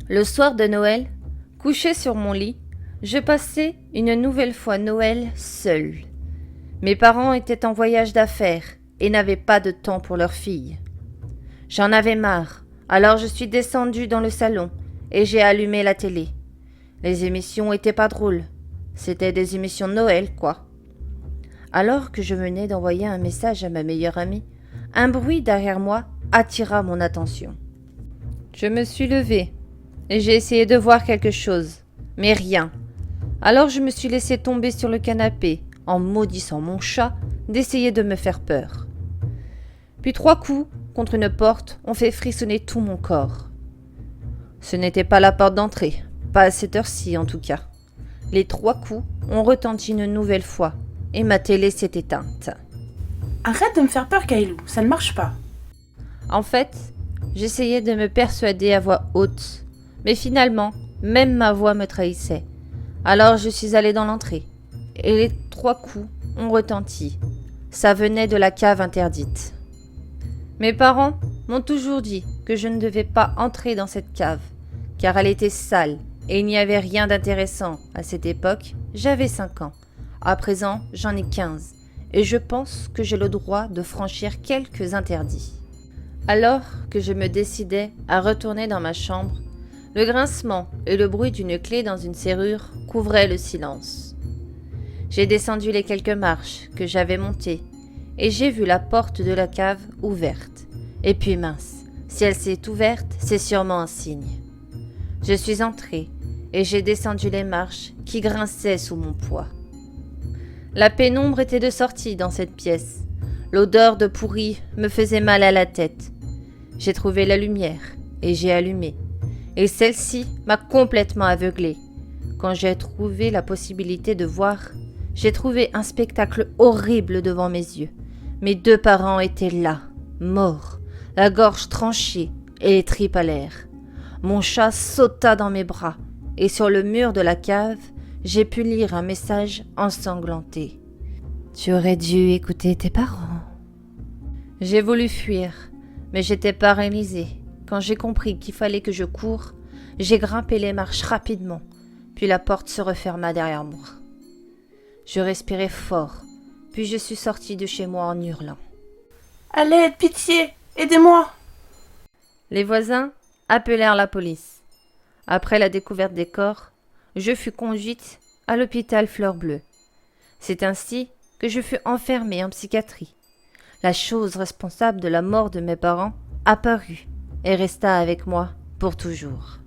Le soir de Noël, couché sur mon lit, je passais une nouvelle fois Noël seul. Mes parents étaient en voyage d'affaires et n'avaient pas de temps pour leur fille. J'en avais marre, alors je suis descendue dans le salon et j'ai allumé la télé. Les émissions étaient pas drôles. C'était des émissions de Noël, quoi. Alors que je venais d'envoyer un message à ma meilleure amie, un bruit derrière moi attira mon attention. Je me suis levée et j'ai essayé de voir quelque chose, mais rien. Alors je me suis laissée tomber sur le canapé, en maudissant mon chat d'essayer de me faire peur. Puis 3 coups contre une porte ont fait frissonner tout mon corps. Ce n'était pas la porte d'entrée, pas à cette heure-ci en tout cas. Les 3 coups ont retenti une nouvelle fois et ma télé s'est éteinte. Arrête de me faire peur, Kailou, ça ne marche pas. En fait, j'essayais de me persuader à voix haute, mais finalement, même ma voix me trahissait. Alors je suis allée dans l'entrée, et les 3 coups ont retenti. Ça venait de la cave interdite. Mes parents m'ont toujours dit que je ne devais pas entrer dans cette cave, car elle était sale, et il n'y avait rien d'intéressant. À cette époque, j'avais 5 ans. À présent, j'en ai 15, et je pense que j'ai le droit de franchir quelques interdits. Alors que je me décidais à retourner dans ma chambre, le grincement et le bruit d'une clé dans une serrure couvraient le silence. J'ai descendu les quelques marches que j'avais montées et j'ai vu la porte de la cave ouverte. Et puis mince, si elle s'est ouverte, c'est sûrement un signe. Je suis entrée et j'ai descendu les marches qui grinçaient sous mon poids. La pénombre était de sortie dans cette pièce. L'odeur de pourri me faisait mal à la tête. J'ai trouvé la lumière et j'ai allumé. Et celle-ci m'a complètement aveuglée. Quand j'ai trouvé la possibilité de voir, j'ai trouvé un spectacle horrible devant mes yeux. Mes 2 parents étaient là, morts, la gorge tranchée et les tripes à l'air. Mon chat sauta dans mes bras et sur le mur de la cave, j'ai pu lire un message ensanglanté. « Tu aurais dû écouter tes parents. » J'ai voulu fuir, mais j'étais paralysée. Quand j'ai compris qu'il fallait que je coure, j'ai grimpé les marches rapidement, puis la porte se referma derrière moi. Je respirais fort, puis je suis sortie de chez moi en hurlant. « À l'aide, pitié, aidez-moi !» Les voisins appelèrent la police. Après la découverte des corps, je fus conduite à l'hôpital Fleur Bleue. C'est ainsi que je fus enfermée en psychiatrie. La chose responsable de la mort de mes parents apparut et resta avec moi pour toujours.